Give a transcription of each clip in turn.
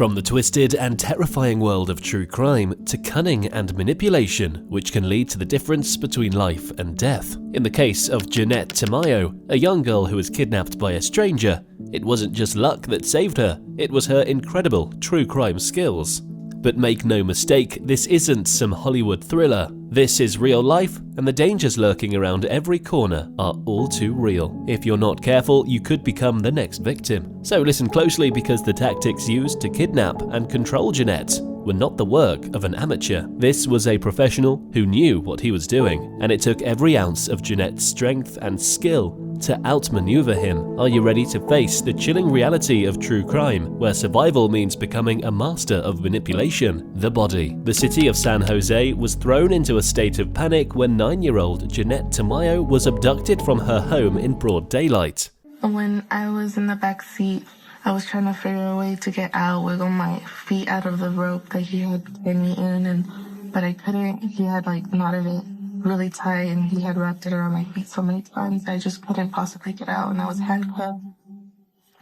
From the twisted and terrifying world of true crime to cunning and manipulation, which can lead to the difference between life and death. In the case of Jeannette Tamayo, a young girl who was kidnapped by a stranger, it wasn't just luck that saved her, it was her incredible true crime skills. But make no mistake, this isn't some Hollywood thriller. This is real life, and the dangers lurking around every corner are all too real. If you're not careful, you could become the next victim. So listen closely, because the tactics used to kidnap and control Jeannette were not the work of an amateur. This was a professional who knew what he was doing, and it took every ounce of Jeannette's strength and skill to outmaneuver him. Are you ready to face the chilling reality of true crime, where survival means becoming a master of manipulation? The body. The city of San Jose was thrown into a state of panic when 9-year-old Jeannette Tamayo was abducted from her home in broad daylight. When I was in the back seat, I was trying to figure a way to get out, wiggle my feet out of the rope that he had tied me in, but I couldn't. He had knotted it really tight, and he had wrapped it around my feet so many times I just couldn't possibly get out, and I was handcuffed.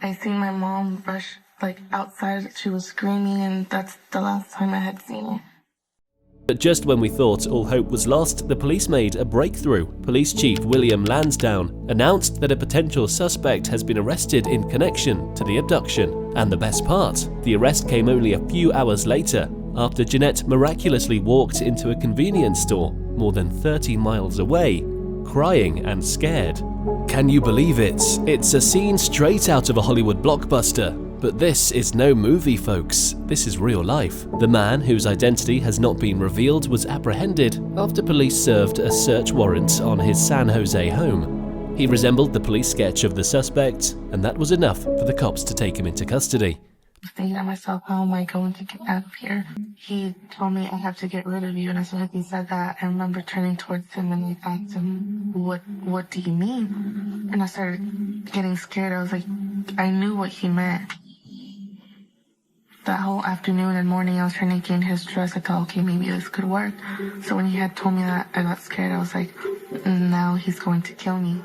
I seen my mom rush outside. She was screaming, and that's the last time I had seen her. But just when we thought all hope was lost, the police made a breakthrough. Police Chief William Lansdowne announced that a potential suspect has been arrested in connection to the abduction. And the best part, the arrest came only a few hours later, after Jeannette miraculously walked into a convenience store more than 30 miles away, crying and scared. Can you believe it? It's a scene straight out of a Hollywood blockbuster. But this is no movie, folks. This is real life. The man, whose identity has not been revealed, was apprehended after police served a search warrant on his San Jose home. He resembled the police sketch of the suspect, and that was enough for the cops to take him into custody. Thinking to myself, how am I going to get out of here? He told me I have to get rid of you, and as soon as he said that, I remember turning towards him and I asked him, what do you mean? And I started getting scared. I was like, I knew what he meant. That whole afternoon and morning, I was trying to gain his trust. I thought, okay, maybe this could work. So when he had told me that, I got scared. I was like, now he's going to kill me.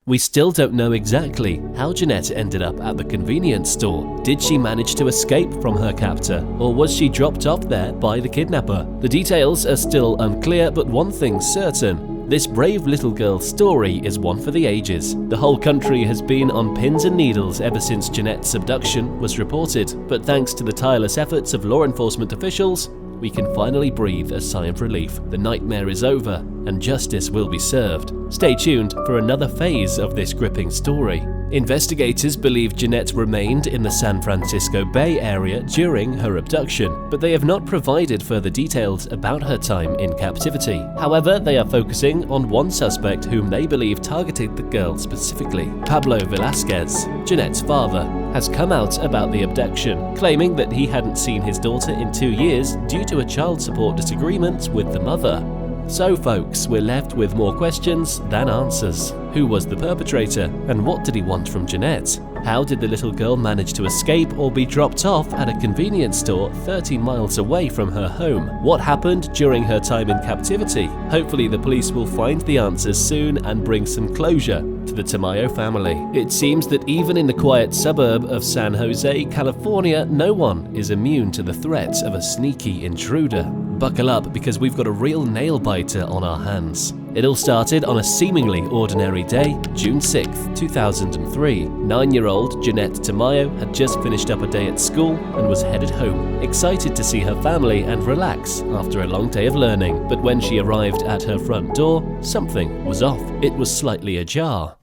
We still don't know exactly how Jeannette ended up at the convenience store. Did she manage to escape from her captor, or was she dropped off there by the kidnapper? The details are still unclear, but one thing's certain. This brave little girl's story is one for the ages. The whole country has been on pins and needles ever since Jeannette's abduction was reported, but thanks to the tireless efforts of law enforcement officials, we can finally breathe a sigh of relief. The nightmare is over, and justice will be served. Stay tuned for another phase of this gripping story. Investigators believe Jeannette remained in the San Francisco Bay Area during her abduction, but they have not provided further details about her time in captivity. However, they are focusing on one suspect whom they believe targeted the girl specifically. Pablo Velasquez, Jeannette's father, has come out about the abduction, claiming that he hadn't seen his daughter in 2 years due to a child support disagreement with the mother. So folks, we're left with more questions than answers. Who was the perpetrator, and what did he want from Jeannette? How did the little girl manage to escape or be dropped off at a convenience store 30 miles away from her home? What happened during her time in captivity? Hopefully the police will find the answers soon and bring some closure to the Tamayo family. It seems that even in the quiet suburb of San Jose, California, no one is immune to the threat of a sneaky intruder. Buckle up, because we've got a real nail-biter on our hands. It all started on a seemingly ordinary day, June 6, 2003. 9-year-old Jeannette Tamayo had just finished up a day at school and was headed home, excited to see her family and relax after a long day of learning. But when she arrived at her front door, something was off. It was slightly ajar.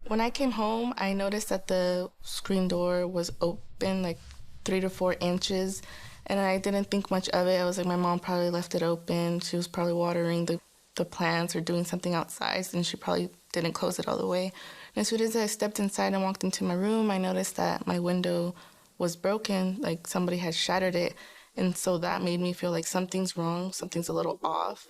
When I came home, I noticed that the screen door was open 3 to 4 inches. And I didn't think much of it. I was like, my mom probably left it open. She was probably watering the plants or doing something outside, and she probably didn't close it all the way. And as soon as I stepped inside and walked into my room, I noticed that my window was broken, like somebody had shattered it. And so that made me feel like something's wrong, something's a little off.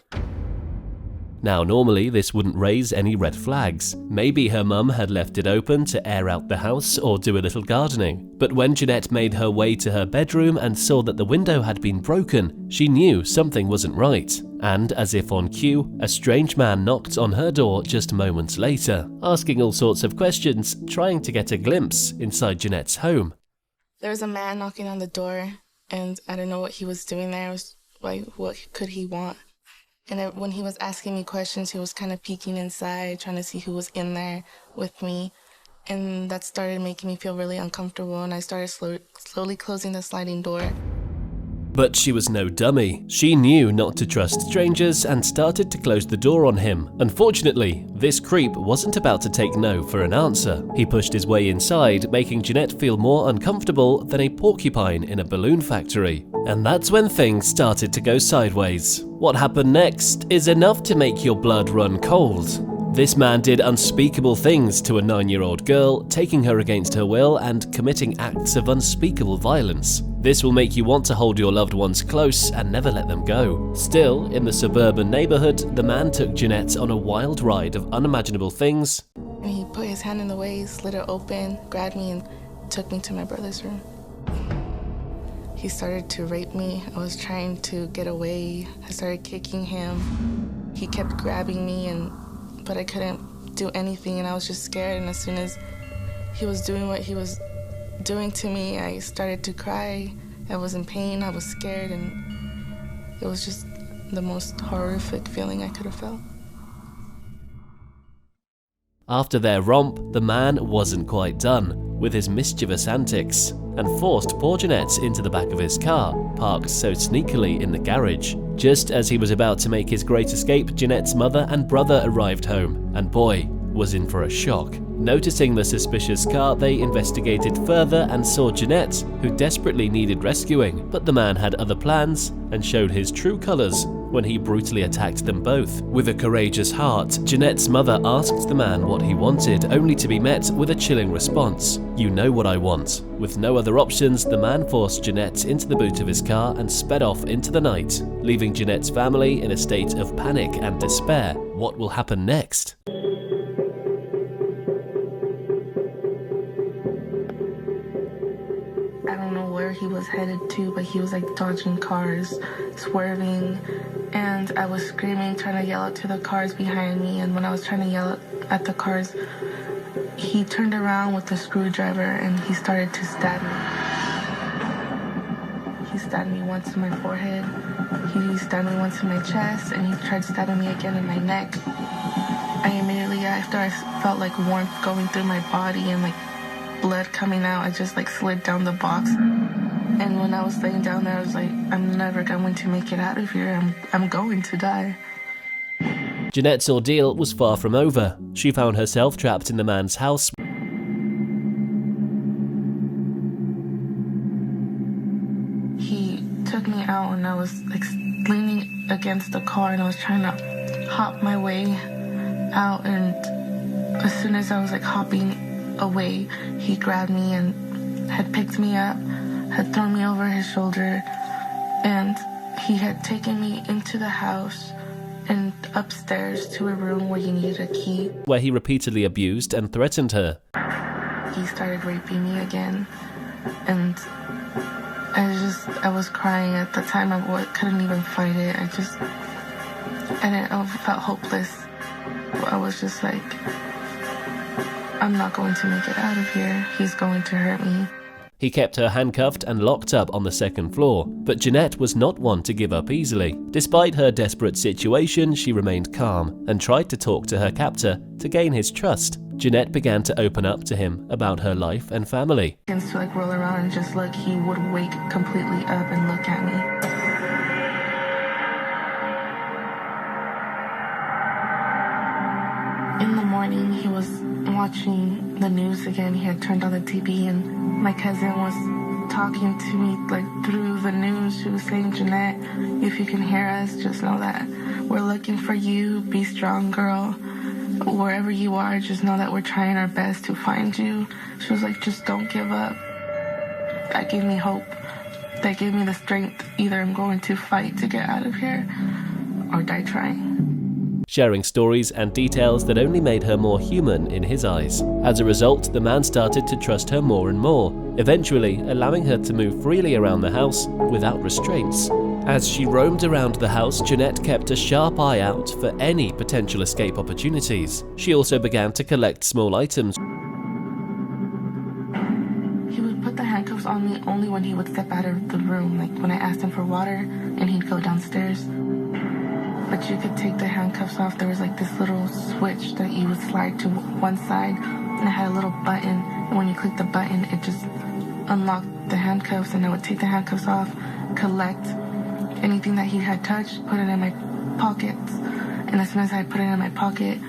Now, normally this wouldn't raise any red flags. Maybe her mum had left it open to air out the house or do a little gardening. But when Jeannette made her way to her bedroom and saw that the window had been broken, she knew something wasn't right. And as if on cue, a strange man knocked on her door just moments later, asking all sorts of questions, trying to get a glimpse inside Jeannette's home. There was a man knocking on the door, and I don't know what he was doing there. I was like, what could he want? And when he was asking me questions, he was kind of peeking inside, trying to see who was in there with me. And that started making me feel really uncomfortable, and I started slowly closing the sliding door. But she was no dummy. She knew not to trust strangers and started to close the door on him. Unfortunately, this creep wasn't about to take no for an answer. He pushed his way inside, making Jeanette feel more uncomfortable than a porcupine in a balloon factory. And that's when things started to go sideways. What happened next is enough to make your blood run cold. This man did unspeakable things to a 9-year-old girl, taking her against her will and committing acts of unspeakable violence. This will make you want to hold your loved ones close and never let them go. Still, in the suburban neighborhood, the man took Jeanette on a wild ride of unimaginable things. He put his hand in the way, slid it open, grabbed me, and took me to my brother's room. He started to rape me. I was trying to get away. I started kicking him. He kept grabbing me, but I couldn't do anything, and I was just scared. And as soon as he was doing what he was doing to me, I started to cry. I was in pain, I was scared, and it was just the most horrific feeling I could have felt. After their romp, the man wasn't quite done with his mischievous antics and forced poor Jeanette into the back of his car, parked so sneakily in the garage. Just as he was about to make his great escape, Jeanette's mother and brother arrived home, and boy was in for a shock. Noticing the suspicious car, they investigated further and saw Jeanette, who desperately needed rescuing, but the man had other plans and showed his true colors when he brutally attacked them both. With a courageous heart, Jeanette's mother asked the man what he wanted, only to be met with a chilling response: "You know what I want." With no other options, the man forced Jeanette into the boot of his car and sped off into the night, leaving Jeanette's family in a state of panic and despair. What will happen next? I don't know where he was headed to, but he was like dodging cars, swerving, and I was screaming, trying to yell out to the cars behind me. And when I was trying to yell at the cars, he turned around with a screwdriver and he started to stab me. He stabbed me once in my forehead, he stabbed me once in my chest, and he tried stabbing me again in my neck. I immediately, after I felt like warmth going through my body and like blood coming out, I just like slid down the box. And when I was laying down there, I was like, I'm never going to make it out of here. I'm going to die. Jeanette's ordeal was far from over. She found herself trapped in the man's house. He took me out and I was like leaning against the car and I was trying to hop my way out, and as soon as I was like hopping away, he grabbed me and had picked me up, had thrown me over his shoulder, and he had taken me into the house and upstairs to a room where you needed a key, where he repeatedly abused and threatened her. He started raping me again, and I was crying at the time. I couldn't even fight it. I felt hopeless. I was just like, I'm not going to make it out of here. He's going to hurt me. He kept her handcuffed and locked up on the second floor, but Jeanette was not one to give up easily. Despite her desperate situation, she remained calm and tried to talk to her captor to gain his trust. Jeanette began to open up to him about her life and family. To like roll around and just look, he would wake completely up and look at me. In the morning, he was watching the news again. He had turned on the TV, and my cousin was talking to me like through the news. She was saying, "Jeanette, if you can hear us, just know that we're looking for you. Be strong, girl. Wherever you are, just know that we're trying our best to find you." She was like, "Just don't give up." That gave me hope. That gave me the strength. Either I'm going to fight to get out of here or die trying. Sharing stories and details that only made her more human in his eyes. As a result, the man started to trust her more and more, eventually allowing her to move freely around the house without restraints. As she roamed around the house, Jeanette kept a sharp eye out for any potential escape opportunities. She also began to collect small items. He would put the handcuffs on found me only when he would step out of the room, like when I asked him for water and he'd go downstairs. But you could take the handcuffs off. There was like this little switch that you would slide to one side, and it had a little button. And when you click the button, it just unlocked the handcuffs, and I would take the handcuffs off, collect anything that he had touched, put it in my pockets. And as soon as I put it in my pocket,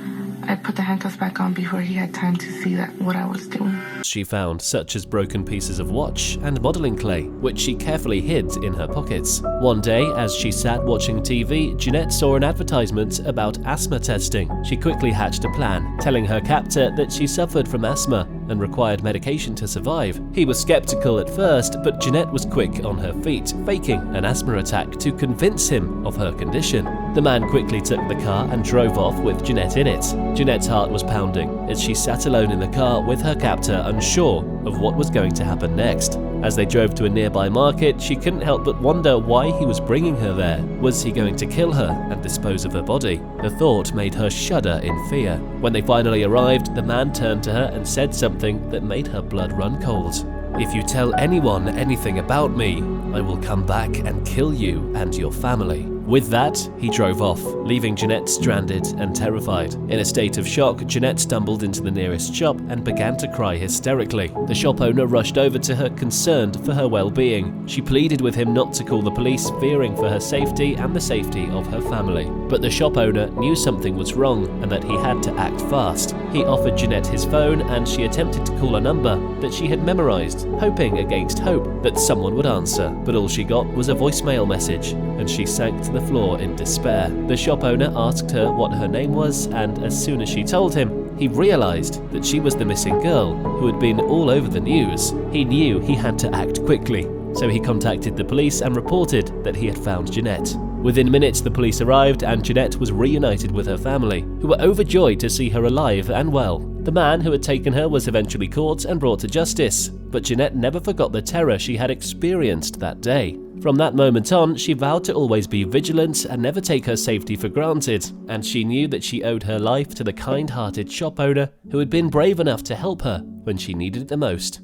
I put the handcuffs back on before he had time to see what I was doing. She found such as broken pieces of watch and modeling clay, which she carefully hid in her pockets. One day, as she sat watching TV, Jeanette saw an advertisement about asthma testing. She quickly hatched a plan, telling her captor that she suffered from asthma and required medication to survive. He was skeptical at first, but Jeanette was quick on her feet, faking an asthma attack to convince him of her condition. The man quickly took the car and drove off with Jeanette in it. Jeanette's heart was pounding as she sat alone in the car with her captor, unsure of what was going to happen next. As they drove to a nearby market, she couldn't help but wonder why he was bringing her there. Was he going to kill her and dispose of her body? The thought made her shudder in fear. When they finally arrived, the man turned to her and said something that made her blood run cold. "If you tell anyone anything about me, I will come back and kill you and your family." With that, he drove off, leaving Jeanette stranded and terrified. In a state of shock, Jeanette stumbled into the nearest shop and began to cry hysterically. The shop owner rushed over to her, concerned for her well-being. She pleaded with him not to call the police, fearing for her safety and the safety of her family. But the shop owner knew something was wrong and that he had to act fast. He offered Jeanette his phone, and she attempted to call a number that she had memorized, hoping against hope that someone would answer. But all she got was a voicemail message, and she sank to the floor in despair. The shop owner asked her what her name was, and as soon as she told him, he realized that she was the missing girl who had been all over the news. He knew he had to act quickly, so he contacted the police and reported that he had found Jeanette. Within minutes, the police arrived, and Jeanette was reunited with her family, who were overjoyed to see her alive and well. The man who had taken her was eventually caught and brought to justice, but Jeanette never forgot the terror she had experienced that day. From that moment on, she vowed to always be vigilant and never take her safety for granted, and she knew that she owed her life to the kind-hearted shop owner who had been brave enough to help her when she needed it the most.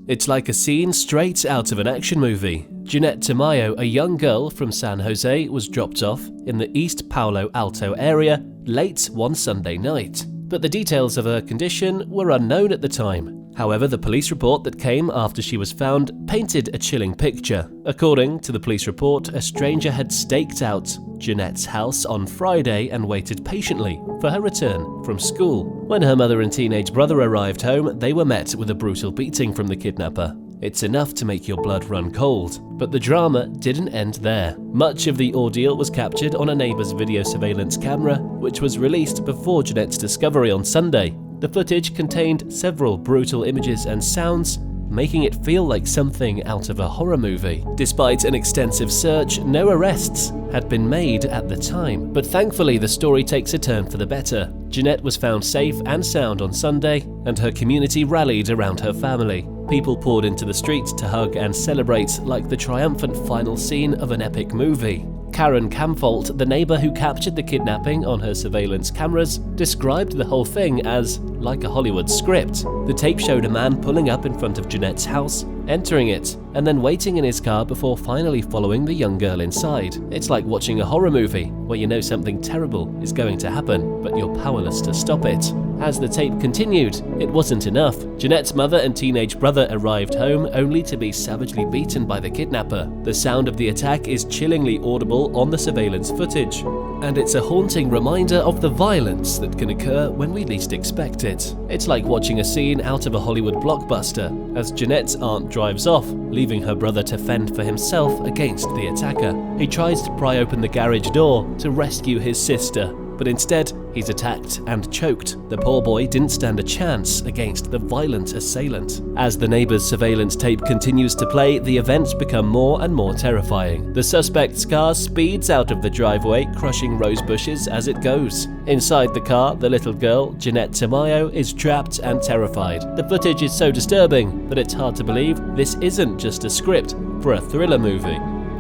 It's like a scene straight out of an action movie. Jeanette Tamayo, a young girl from San Jose, was dropped off in the East Palo Alto area late one Sunday night. But the details of her condition were unknown at the time. However, the police report that came after she was found painted a chilling picture. According to the police report, a stranger had staked out Jeanette's house on Friday and waited patiently for her return from school. When her mother and teenage brother arrived home, they were met with a brutal beating from the kidnapper. It's enough to make your blood run cold. But the drama didn't end there. Much of the ordeal was captured on a neighbor's video surveillance camera, which was released before Jeanette's discovery on Sunday. The footage contained several brutal images and sounds, making it feel like something out of a horror movie. Despite an extensive search, no arrests had been made at the time. But thankfully, the story takes a turn for the better. Jeanette was found safe and sound on Sunday, and her community rallied around her family. People poured into the streets to hug and celebrate like the triumphant final scene of an epic movie. Karen Camfolt, the neighbor who captured the kidnapping on her surveillance cameras, described the whole thing as like a Hollywood script. The tape showed a man pulling up in front of Jeanette's house, entering it, and then waiting in his car before finally following the young girl inside. It's like watching a horror movie where you know something terrible is going to happen, but you're powerless to stop it. As the tape continued, it wasn't enough. Jeanette's mother and teenage brother arrived home only to be savagely beaten by the kidnapper. The sound of the attack is chillingly audible on the surveillance footage, and it's a haunting reminder of the violence that can occur when we least expect it. It's like watching a scene out of a Hollywood blockbuster, as Jeanette's aunt drives off, leaving her brother to fend for himself against the attacker. He tries to pry open the garage door to rescue his sister, but instead, he's attacked and choked. The poor boy didn't stand a chance against the violent assailant. As the neighbor's surveillance tape continues to play, the events become more and more terrifying. The suspect's car speeds out of the driveway, crushing rose bushes as it goes. Inside the car, the little girl, Jeanette Tamayo, is trapped and terrified. The footage is so disturbing that it's hard to believe this isn't just a script for a thriller movie.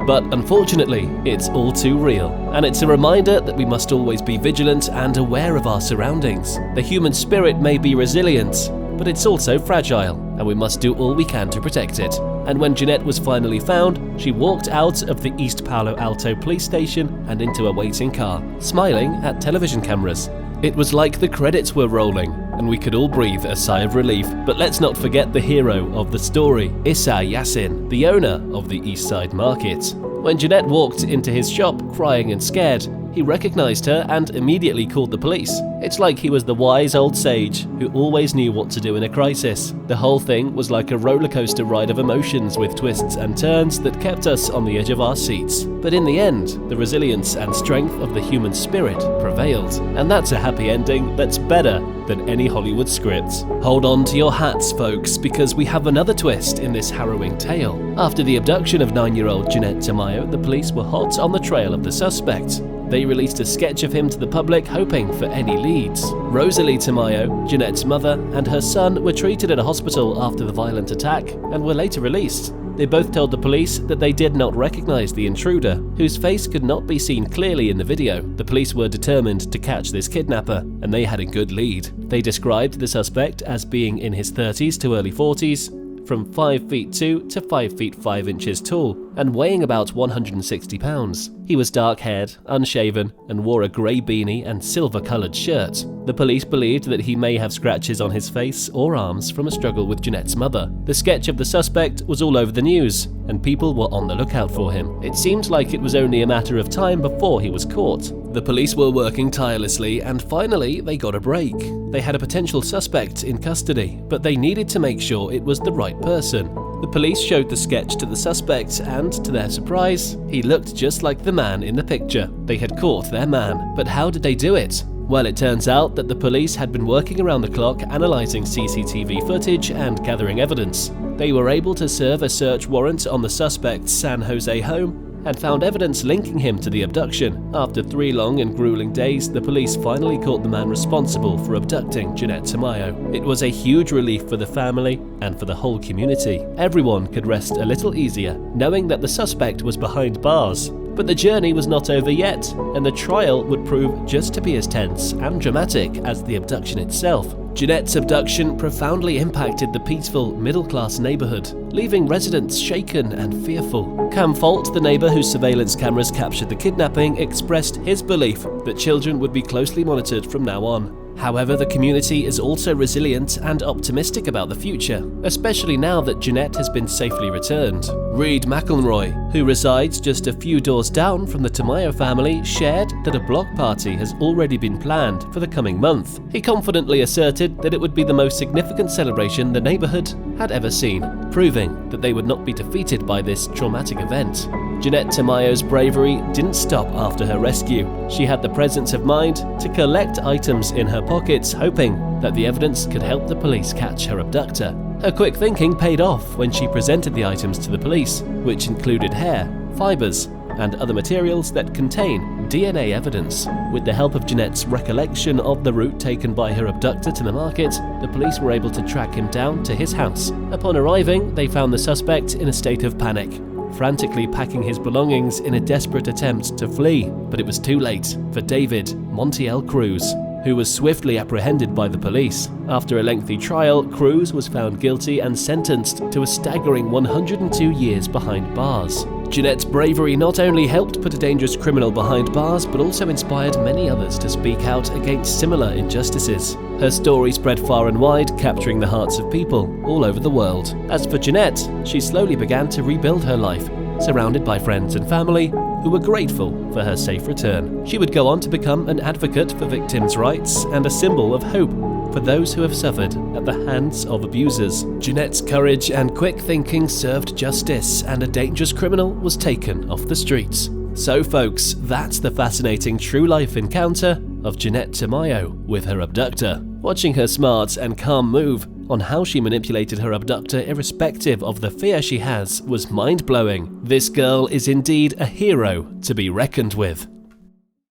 But unfortunately, it's all too real, and it's a reminder that we must always be vigilant and aware of our surroundings. The human spirit may be resilient, but it's also fragile, and we must do all we can to protect it. And when Jeanette was finally found, she walked out of the East Palo Alto police station and into a waiting car, smiling at television cameras. It was like the credits were rolling, and we could all breathe a sigh of relief. But let's not forget the hero of the story, Issa Yassin, the owner of the East Side Market. When Jeanette walked into his shop, crying and scared, he recognized her and immediately called the police. It's like he was the wise old sage who always knew what to do in a crisis. The whole thing was like a roller coaster ride of emotions with twists and turns that kept us on the edge of our seats. But in the end, the resilience and strength of the human spirit prevailed. And that's a happy ending that's better than any Hollywood script. Hold on to your hats, folks, because we have another twist in this harrowing tale. After the abduction of 9-year-old Jeanette Tamayo, the police were hot on the trail of the suspect. They released a sketch of him to the public, hoping for any leads. Rosalie Tamayo, Jeanette's mother, and her son were treated at a hospital after the violent attack and were later released. They both told the police that they did not recognize the intruder, whose face could not be seen clearly in the video. The police were determined to catch this kidnapper, and they had a good lead. They described the suspect as being in his 30s to early 40s, from 5 feet 2 to 5 feet 5 inches tall, and weighing about 160 pounds. He was dark-haired, unshaven, and wore a grey beanie and silver-coloured shirt. The police believed that he may have scratches on his face or arms from a struggle with Jeanette's mother. The sketch of the suspect was all over the news, and people were on the lookout for him. It seemed like it was only a matter of time before he was caught. The police were working tirelessly, and finally they got a break. They had a potential suspect in custody, but they needed to make sure it was the right person. The police showed the sketch to the suspect, and to their surprise, he looked just like the man in the picture. They had caught their man. But how did they do it? Well, it turns out that the police had been working around the clock analysing CCTV footage and gathering evidence. They were able to serve a search warrant on the suspect's San Jose home and found evidence linking him to the abduction. After 3 long and grueling days, the police finally caught the man responsible for abducting Jeanette Tamayo. It was a huge relief for the family and for the whole community. Everyone could rest a little easier, knowing that the suspect was behind bars. But the journey was not over yet, and the trial would prove just to be as tense and dramatic as the abduction itself. Jeanette's abduction profoundly impacted the peaceful, middle-class neighborhood, leaving residents shaken and fearful. Cam Folt, the neighbor whose surveillance cameras captured the kidnapping, expressed his belief that children would be closely monitored from now on. However, the community is also resilient and optimistic about the future, especially now that Jeanette has been safely returned. Reed McElroy, who resides just a few doors down from the Tamayo family, shared that a block party has already been planned for the coming month. He confidently asserted that it would be the most significant celebration the neighborhood had ever seen, proving that they would not be defeated by this traumatic event. Jeanette Tamayo's bravery didn't stop after her rescue. She had the presence of mind to collect items in her pockets, hoping that the evidence could help the police catch her abductor. Her quick thinking paid off when she presented the items to the police, which included hair, fibers, and other materials that contain DNA evidence. With the help of Jeanette's recollection of the route taken by her abductor to the market, the police were able to track him down to his house. Upon arriving, they found the suspect in a state of panic, frantically packing his belongings in a desperate attempt to flee. But it was too late for David Montiel Cruz, who was swiftly apprehended by the police. After a lengthy trial, Cruz was found guilty and sentenced to a staggering 102 years behind bars. Jeanette's bravery not only helped put a dangerous criminal behind bars, but also inspired many others to speak out against similar injustices. Her story spread far and wide, capturing the hearts of people all over the world. As for Jeanette, she slowly began to rebuild her life, surrounded by friends and family who were grateful for her safe return. She would go on to become an advocate for victims' rights and a symbol of hope for those who have suffered at the hands of abusers. Jeanette's courage and quick thinking served justice, and a dangerous criminal was taken off the streets. So folks, that's the fascinating true life encounter of Jeanette Tamayo with her abductor. Watching her smart and calm move on how she manipulated her abductor irrespective of the fear she has was mind-blowing. This girl is indeed a hero to be reckoned with.